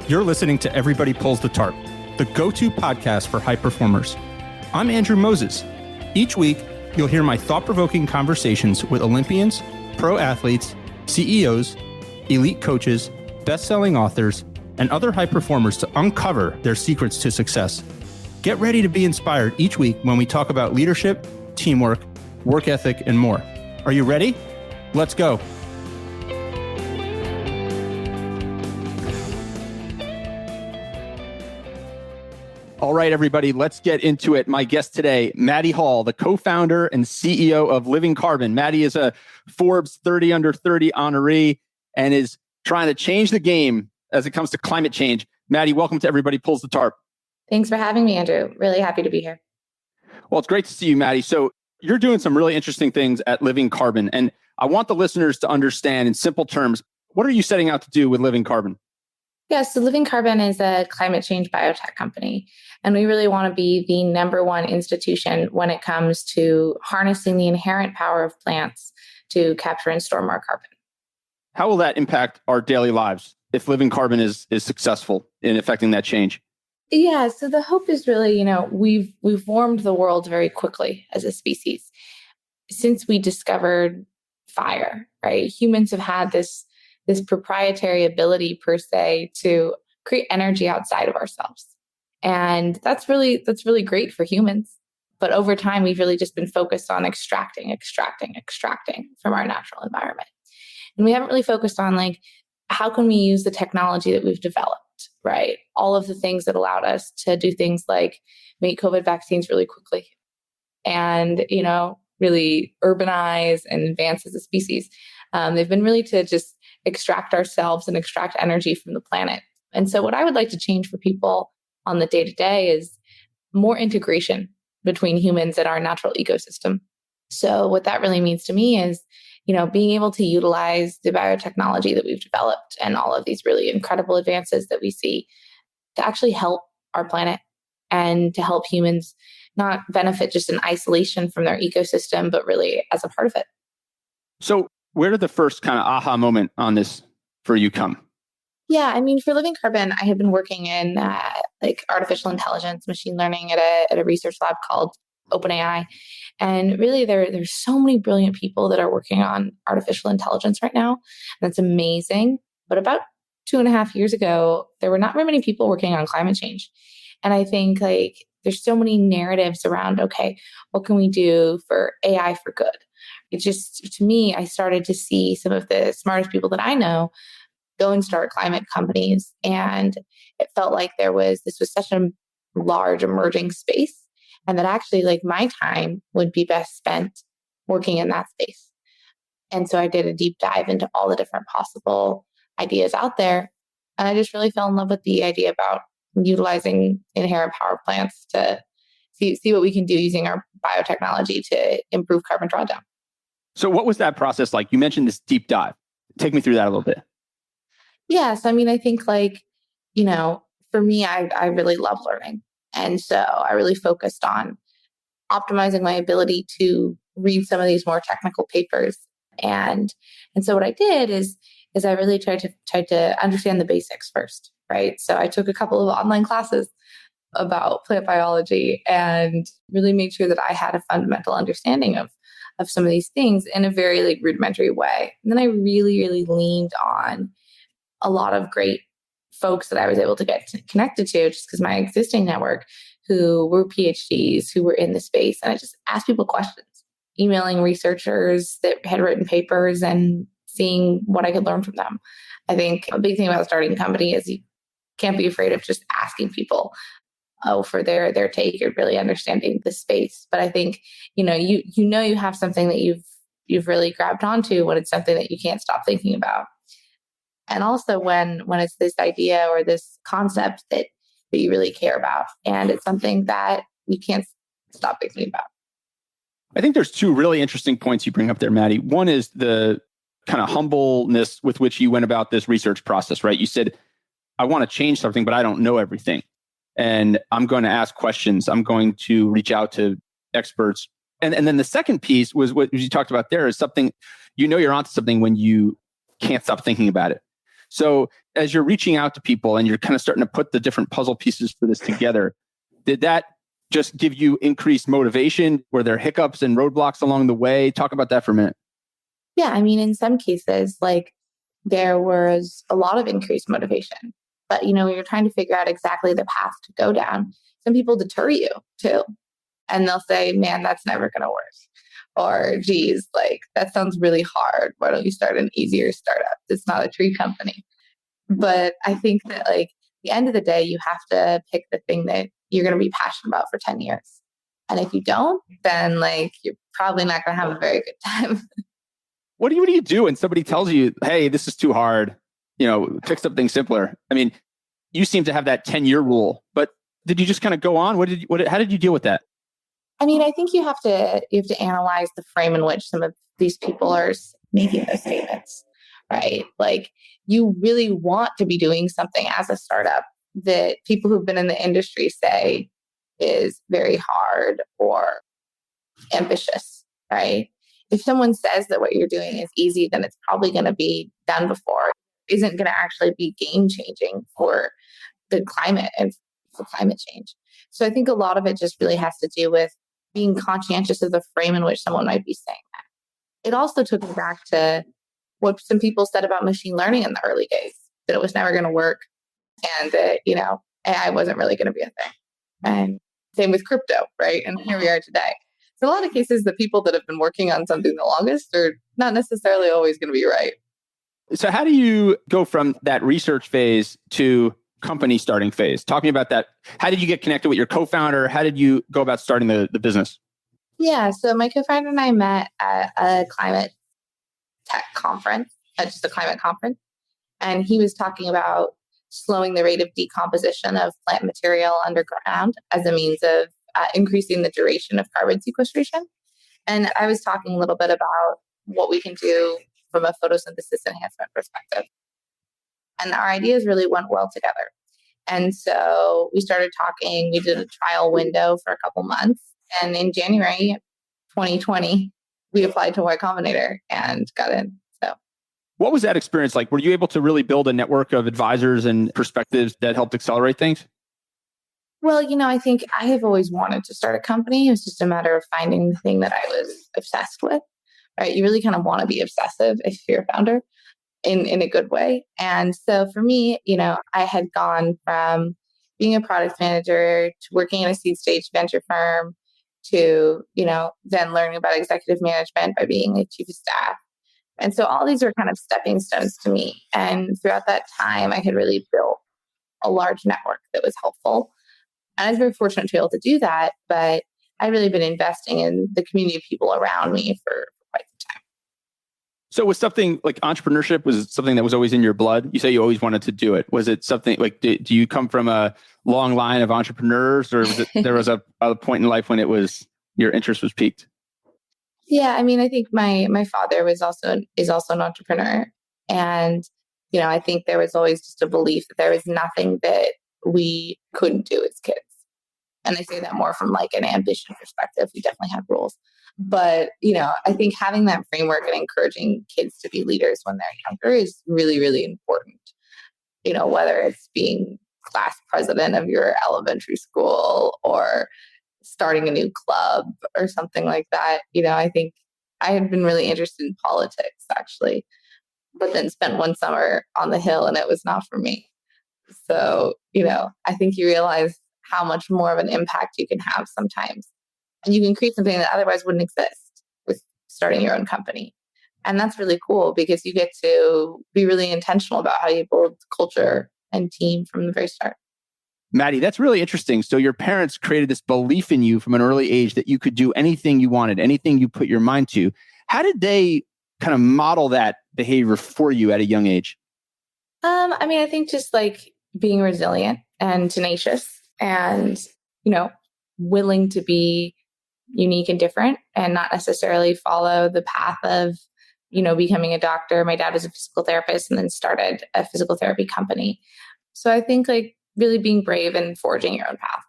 You're listening to Everybody Pulls the Tarp, the go-to podcast for high performers. I'm Andrew Moses. Each week, you'll hear my thought-provoking conversations with Olympians, pro athletes, CEOs, elite coaches, best-selling authors, and other high performers to uncover their secrets to success. Get ready to be inspired each week when we talk about leadership, teamwork, work ethic, and more. Are you ready? Let's go. All right, everybody, let's get into it. My guest today, Maddie Hall, the co-founder and CEO of Living Carbon. Maddie is a Forbes 30 under 30 honoree and is trying to change the game as it comes to climate change. Maddie, welcome to Everybody Pulls the Tarp. Thanks for having me, Andrew. Really happy to be here. Well, it's great to see you, Maddie. So you're doing some really interesting things at Living Carbon. And I want the listeners to understand in simple terms, what are you setting out to do with Living Carbon? Yeah, so Living Carbon is a climate change biotech company. And we really want to be the number one institution when it comes to harnessing the inherent power of plants to capture and store more carbon. How will that impact our daily lives if Living Carbon is successful in affecting that change? Yeah, so the hope is really, we've warmed the world very quickly as a species. Since we discovered fire, right? Humans have had this proprietary ability per se to create energy outside of ourselves. And that's really great for humans. But over time, we've really just been focused on extracting from our natural environment. And we haven't really focused on how can we use the technology that we've developed, right? All of the things that allowed us to do things like make COVID vaccines really quickly and, really urbanize and advance as a species. They've been really to just extract ourselves and extract energy from the planet. And so what I would like to change for people on the day-to-day is more integration between humans and our natural ecosystem. So what that really means to me is, being able to utilize the biotechnology that we've developed and all of these really incredible advances that we see to actually help our planet and to help humans not benefit just in isolation from their ecosystem, but really as a part of it. So where did the first kind of aha moment on this for you come? Yeah, for Living Carbon, I had been working in artificial intelligence, machine learning at a research lab called OpenAI. And really, there's so many brilliant people that are working on artificial intelligence right now. And it's amazing. But about 2.5 years ago, there were not very many people working on climate change. And I think there's so many narratives around, okay, what can we do for AI for good? It just, to me, I started to see some of the smartest people that I know go and start climate companies. And it felt like this was such a large emerging space. And that actually my time would be best spent working in that space. And so I did a deep dive into all the different possible ideas out there. And I just really fell in love with the idea about utilizing inherent power plants to see what we can do using our biotechnology to improve carbon drawdown. So what was that process like? You mentioned this deep dive. Take me through that a little bit. Yes. I think for me, I really love learning. And so I really focused on optimizing my ability to read some of these more technical papers. And so what I did is I really tried to understand the basics first, right? So I took a couple of online classes about plant biology and really made sure that I had a fundamental understanding of some of these things in a very rudimentary way. And then I really, really leaned on a lot of great folks that I was able to get connected to just because my existing network who were PhDs, who were in the space. And I just asked people questions, emailing researchers that had written papers and seeing what I could learn from them. I think a big thing about starting a company is you can't be afraid of just asking people for their take and really understanding the space. But I think, you have something that you've really grabbed onto when it's something that you can't stop thinking about. And also when it's this idea or this concept that you really care about. And it's something that you can't stop thinking about. I think there's two really interesting points you bring up there, Maddie. One is the kind of humbleness with which you went about this research process, right? You said, I want to change something, but I don't know everything. And I'm going to ask questions. I'm going to reach out to experts. And then the second piece was what you talked about there is something, you're onto something when you can't stop thinking about it. So as you're reaching out to people and you're kind of starting to put the different puzzle pieces for this together, did that just give you increased motivation? Were there hiccups and roadblocks along the way? Talk about that for a minute. Yeah, I mean, in some cases, like there was a lot of increased motivation. But, when you're trying to figure out exactly the path to go down, some people deter you too. And they'll say, man, that's never going to work. Or, geez, like that sounds really hard. Why don't you start an easier startup? It's not a tree company. But I think that like the end of the day, you have to pick the thing that you're going to be passionate about for 10 years. And if you don't, then like you're probably not going to have a very good time. What do you do when somebody tells you, hey, this is too hard, pick something simpler? I mean, you seem to have that 10-year rule, but did you just kind of go on? How did you deal with that? I mean, I think you have to analyze the frame in which some of these people are making those statements, right? Like you really want to be doing something as a startup that people who've been in the industry say is very hard or ambitious, right? If someone says that what you're doing is easy, then it's probably going to be done before. It isn't going to actually be game changing for the climate and for climate change. So I think a lot of it just really has to do with being conscientious of the frame in which someone might be saying that. It also took me back to what some people said about machine learning in the early days, that it was never going to work and that, AI wasn't really going to be a thing. And same with crypto, right? And here we are today. So a lot of cases, the people that have been working on something the longest are not necessarily always going to be right. So how do you go from that research phase to company starting phase? Talk to me about that. How did you get connected with your co-founder? How did you go about starting the business? Yeah, so my co-founder and I met at a climate tech conference, just a climate conference. And he was talking about slowing the rate of decomposition of plant material underground as a means of increasing the duration of carbon sequestration. And I was talking a little bit about what we can do from a photosynthesis enhancement perspective. And our ideas really went well together. And so we started talking, we did a trial window for a couple months. And in January 2020, we applied to Y Combinator and got in. So what was that experience like? Were you able to really build a network of advisors and perspectives that helped accelerate things? Well, I think I have always wanted to start a company. It was just a matter of finding the thing that I was obsessed with, right? You really kind of want to be obsessive if you're a founder in a good way. And so for me, I had gone from being a product manager to working in a seed stage venture firm to, then learning about executive management by being a chief of staff. And so all these were kind of stepping stones to me. And throughout that time, I had really built a large network that was helpful. And I was very fortunate to be able to do that, but I'd really been investing in the community of people around me for quite some time. So was something like entrepreneurship was something that was always in your blood? You say you always wanted to do it. Was it something like, do you come from a long line of entrepreneurs, or was it, there was a point in life when your interest was piqued? Yeah, I mean, I think my father is also an entrepreneur. And, I think there was always just a belief that there was nothing that we couldn't do as kids. And I say that more from like an ambition perspective. We definitely have rules. But, I think having that framework and encouraging kids to be leaders when they're younger is really, really important. Whether it's being class president of your elementary school or starting a new club or something like that. I think I had been really interested in politics actually, but then spent one summer on the Hill and it was not for me. So, I think you realize how much more of an impact you can have sometimes. And you can create something that otherwise wouldn't exist with starting your own company. And that's really cool because you get to be really intentional about how you build culture and team from the very start. Maddie, that's really interesting. So your parents created this belief in you from an early age that you could do anything you wanted, anything you put your mind to. How did they kind of model that behavior for you at a young age? I think just like being resilient and tenacious and, willing to be unique and different and not necessarily follow the path of, becoming a doctor. My dad was a physical therapist and then started a physical therapy company. So I think like really being brave and forging your own path.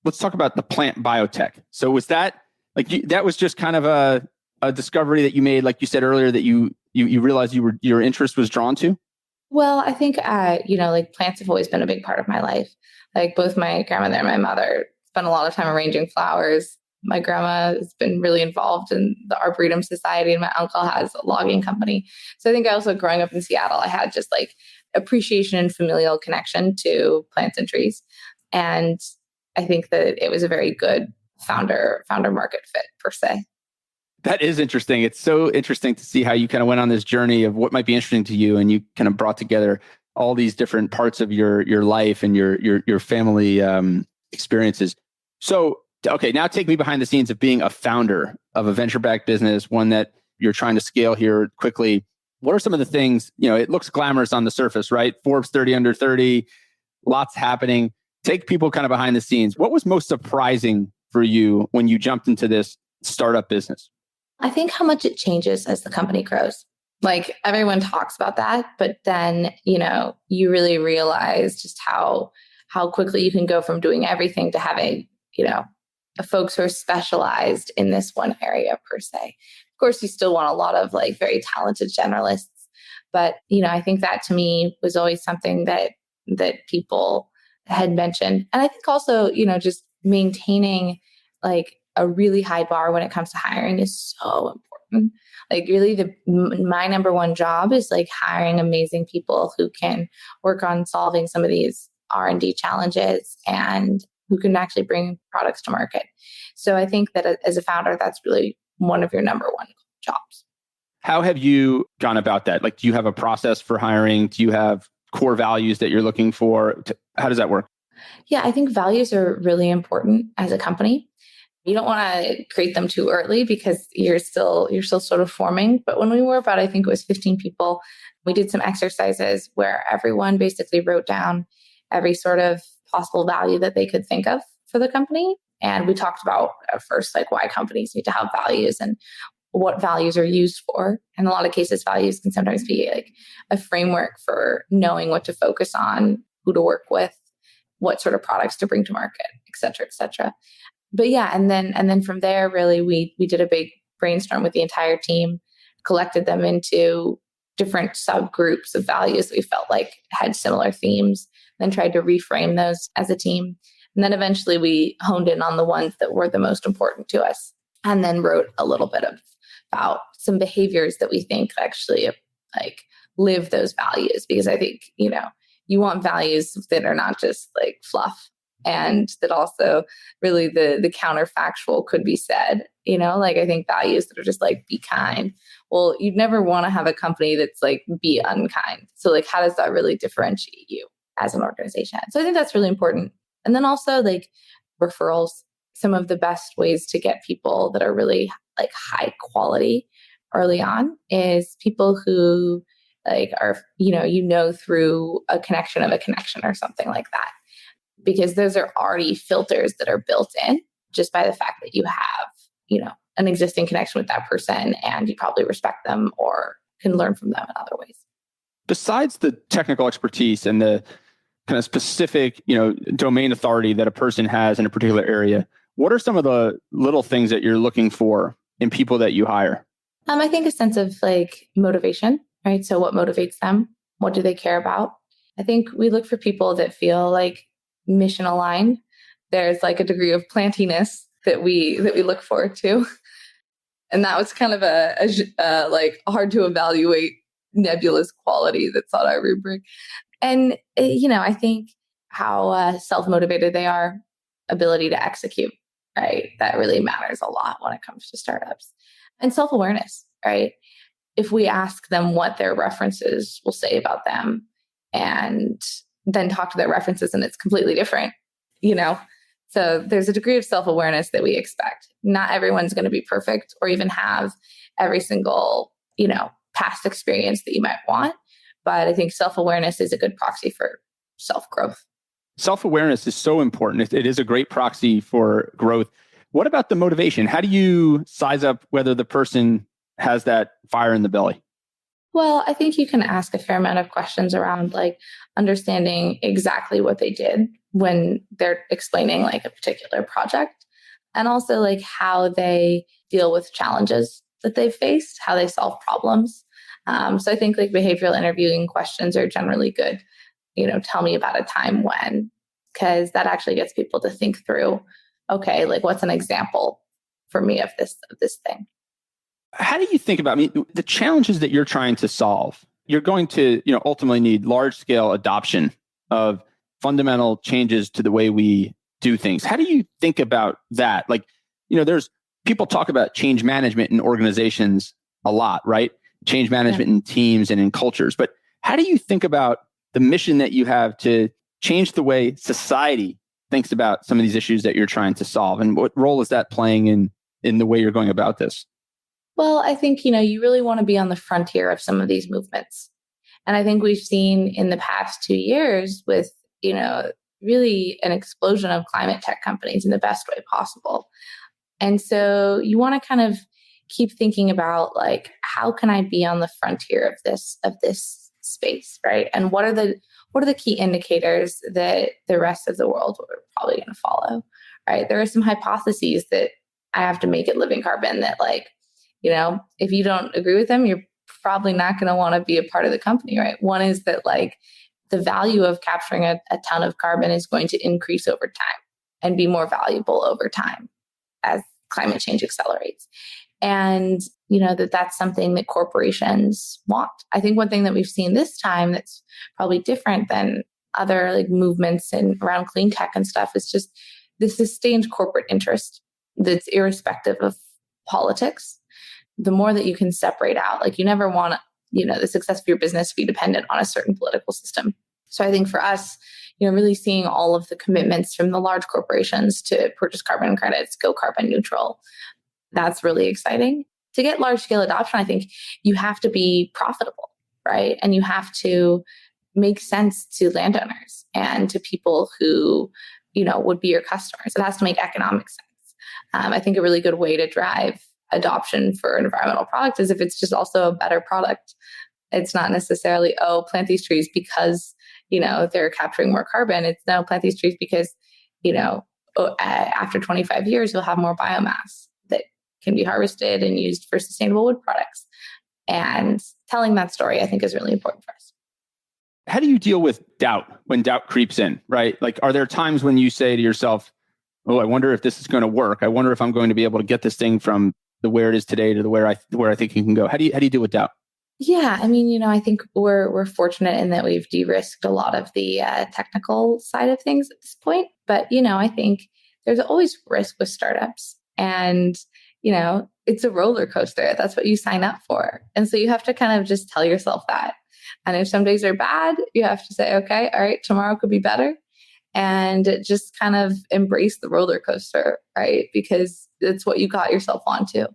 Let's talk about the plant biotech. So was that like, that was just kind of a discovery that you made, like you said earlier, that you realized your interest was drawn to? Well, I think, like plants have always been a big part of my life. Like both my grandmother and my mother spent a lot of time arranging flowers. My grandma has been really involved in the Arboretum Society, and my uncle has a logging company. So I think I also, growing up in Seattle, I had just like appreciation and familial connection to plants and trees. And I think that it was a very good founder market fit per se. That is interesting. It's so interesting to see how you kind of went on this journey of what might be interesting to you, and you kind of brought together all these different parts of your life and your family experiences. So, okay, now take me behind the scenes of being a founder of a venture-backed business, one that you're trying to scale here quickly. What are some of the things, it looks glamorous on the surface, right? Forbes 30 under 30, lots happening. Take people kind of behind the scenes. What was most surprising for you when you jumped into this startup business? I think how much it changes as the company grows. Like everyone talks about that, but then, you really realize just how quickly you can go from doing everything to having, folks who are specialized in this one area per se. Of course, you still want a lot of like very talented generalists, but, I think that to me was always something that people had mentioned. And I think also, just maintaining like a really high bar when it comes to hiring is so important. Like really my number one job is like hiring amazing people who can work on solving some of these R&D challenges and who can actually bring products to market. So I think that as a founder, that's really one of your number one jobs. How have you gone about that? Like, do you have a process for hiring? Do you have core values that you're looking for? How does that work? Yeah, I think values are really important as a company. You don't want to create them too early because you're still sort of forming. But when we were about, I think it was 15 people, we did some exercises where everyone basically wrote down every sort of possible value that they could think of for the company. And we talked about at first, like why companies need to have values and what values are used for. In a lot of cases, values can sometimes be like a framework for knowing what to focus on, who to work with, what sort of products to bring to market, et cetera, et cetera. But yeah, and then from there, really, we did a big brainstorm with the entire team, collected them into different subgroups of values that we felt like had similar themes, then tried to reframe those as a team. And then eventually we honed in on the ones that were the most important to us, and then wrote a little bit about some behaviors that we think actually like live those values. Because I think, you want values that are not just like fluff, and that also really the counterfactual could be said, like I think values that are just like be kind. Well, you'd never want to have a company that's like be unkind. So like, how does that really differentiate you as an organization? So I think that's really important. And then also like referrals, some of the best ways to get people that are really like high quality early on is people who like are, through a connection of a connection or something like that. Because those are already filters that are built in just by the fact that you have, an existing connection with that person and you probably respect them or can learn from them in other ways. Besides the technical expertise and the kind of specific, domain authority that a person has in a particular area, what are some of the little things that you're looking for in people that you hire? I think a sense of like motivation, right? So what motivates them? What do they care about? I think we look for people that feel like mission aligned. There's like a degree of plantiness that we look forward to. And that was kind of a like hard to evaluate nebulous quality that's on our rubric. And, I think how self-motivated they are, ability to execute, right? That really matters a lot when it comes to startups. And self-awareness, right? If we ask them what their references will say about them and then talk to their references and it's completely different, So there's a degree of self-awareness that we expect. Not everyone's going to be perfect or even have every single, past experience that you might want. But I think self-awareness is a good proxy for self-growth. Self-awareness is so important. It is a great proxy for growth. What about the motivation? How do you size up whether the person has that fire in the belly? Well, I think you can ask a fair amount of questions around like understanding exactly what they did when they're explaining like a particular project, and also like how they deal with challenges that they've faced, how they solve problems. So I think like behavioral interviewing questions are generally good. Tell me about a time when, because that actually gets people to think through, okay, like what's an example for me of this thing. How do you think about, the challenges that you're trying to solve? You're going to, ultimately need large scale adoption of fundamental changes to the way we do things. How do you think about that? Like, there's people talk about change management in organizations a lot, right? Change management in teams and in cultures. But how do you think about the mission that you have to change the way society thinks about some of these issues that you're trying to solve? And what role is that playing in the way you're going about this? Well, I think, you really want to be on the frontier of some of these movements. And I think we've seen in the past 2 years with, really an explosion of climate tech companies in the best way possible. And so you want to kind of keep thinking about like, how can I be on the frontier of this space, right? And what are the key indicators that the rest of the world are probably going to follow, right? There are some hypotheses that I have to make at Living Carbon that like, if you don't agree with them, you're probably not going to want to be a part of the company, right? One is that like the value of capturing a ton of carbon is going to increase over time and be more valuable over time as climate change accelerates. And, that's something that corporations want. I think one thing that we've seen this time that's probably different than other like movements around clean tech and stuff is just the sustained corporate interest that's irrespective of politics. The more that you can separate out, like you never want the success of your business to be dependent on a certain political system. So I think for us, really seeing all of the commitments from the large corporations to purchase carbon credits, go carbon neutral, that's really exciting. To get large scale adoption, I think you have to be profitable, right? And you have to make sense to landowners and to people who, would be your customers. It has to make economic sense. I think a really good way to drive adoption for an environmental product is if it's just also a better product. It's not necessarily, plant these trees because, they're capturing more carbon. It's no, plant these trees because, after 25 years, you'll have more biomass that can be harvested and used for sustainable wood products. And telling that story, I think, is really important for us. How do you deal with doubt when doubt creeps in, right? Like, are there times when you say to yourself, I wonder if this is going to work. I wonder if I'm going to be able to get this thing from where it is today to where I think it can go. How do you deal with doubt? Yeah, I think we're fortunate in that we've de-risked a lot of the technical side of things at this point. But I think there's always risk with startups, and it's a roller coaster. That's what you sign up for, and so you have to kind of just tell yourself that. And if some days are bad, you have to say, okay, all right, tomorrow could be better, and just kind of embrace the roller coaster, right? Because it's what you got yourself onto.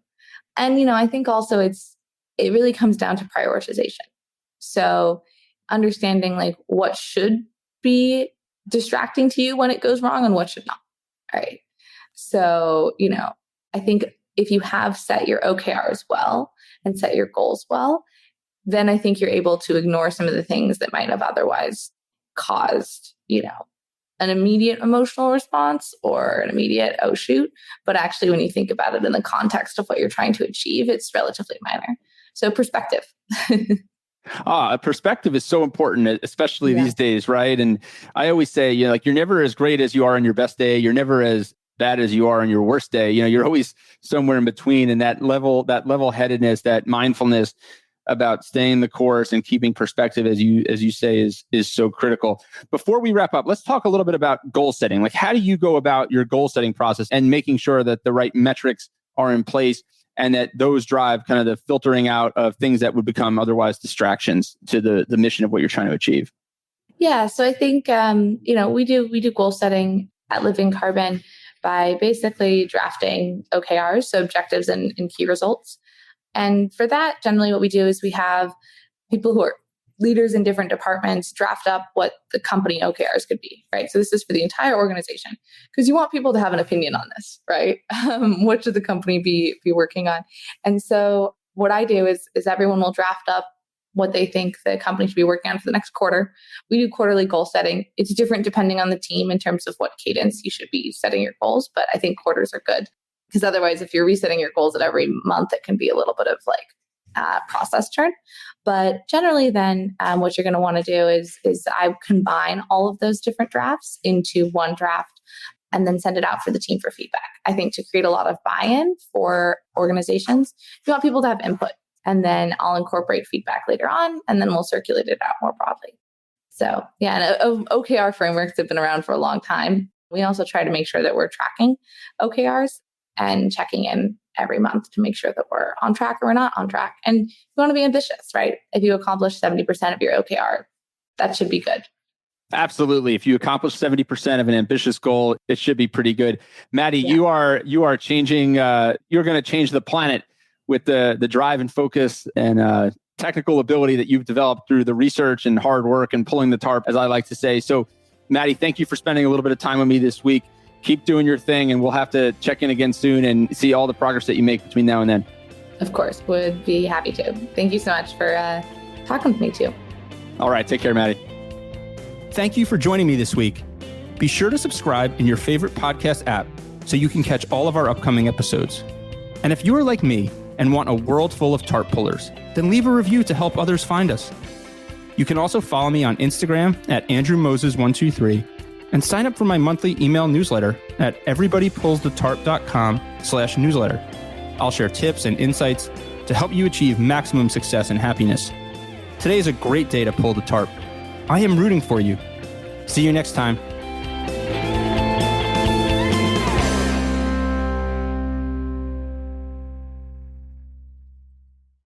And, I think also it really comes down to prioritization. So understanding like what should be distracting to you when it goes wrong and what should not, right? So, I think if you have set your OKRs well and set your goals well, then I think you're able to ignore some of the things that might have otherwise caused, an immediate emotional response or an immediate, oh shoot. But actually, when you think about it in the context of what you're trying to achieve, it's relatively minor. So perspective. Perspective is so important, especially these days, right? And I always say, you're never as great as you are on your best day. You're never as bad as you are on your worst day. You're always somewhere in between. And that level-headedness, that mindfulness about staying the course and keeping perspective, as you say, is so critical. Before we wrap up, let's talk a little bit about goal setting. Like, how do you go about your goal setting process and making sure that the right metrics are in place and that those drive kind of the filtering out of things that would become otherwise distractions to the mission of what you're trying to achieve? Yeah, so I think we do goal setting at Living Carbon by basically drafting OKRs, so objectives and key results. And for that, generally what we do is we have people who are leaders in different departments draft up what the company OKRs could be, right? So this is for the entire organization because you want people to have an opinion on this, right? What should the company be working on? And so what I do is everyone will draft up what they think the company should be working on for the next quarter. We do quarterly goal setting. It's different depending on the team in terms of what cadence you should be setting your goals, but I think quarters are good. Because otherwise, if you're resetting your goals at every month, it can be a little bit of like process churn. But generally then what you're going to want to do is I combine all of those different drafts into one draft and then send it out for the team for feedback. I think to create a lot of buy-in for organizations, you want people to have input, and then I'll incorporate feedback later on, and then we'll circulate it out more broadly. So yeah, and OKR frameworks have been around for a long time. We also try to make sure that we're tracking OKRs and checking in every month to make sure that we're on track or we're not on track. And you want to be ambitious, right? If you accomplish 70% of your OKR, that should be good. Absolutely. If you accomplish 70% of an ambitious goal, it should be pretty good. Maddie, you are changing, you're going to change the planet with the drive and focus and technical ability that you've developed through the research and hard work and pulling the tarp, as I like to say. So Maddie, thank you for spending a little bit of time with me this week. Keep doing your thing, and we'll have to check in again soon and see all the progress that you make between now and then. Of course, would be happy to. Thank you so much for talking with me too. All right, take care, Maddie. Thank you for joining me this week. Be sure to subscribe in your favorite podcast app so you can catch all of our upcoming episodes. And if you are like me and want a world full of tarp pullers, then leave a review to help others find us. You can also follow me on Instagram at AndrewMoses123 and sign up for my monthly email newsletter at everybodypullsthetarp.com/newsletter. I'll share tips and insights to help you achieve maximum success and happiness. Today is a great day to pull the tarp. I am rooting for you. See you next time.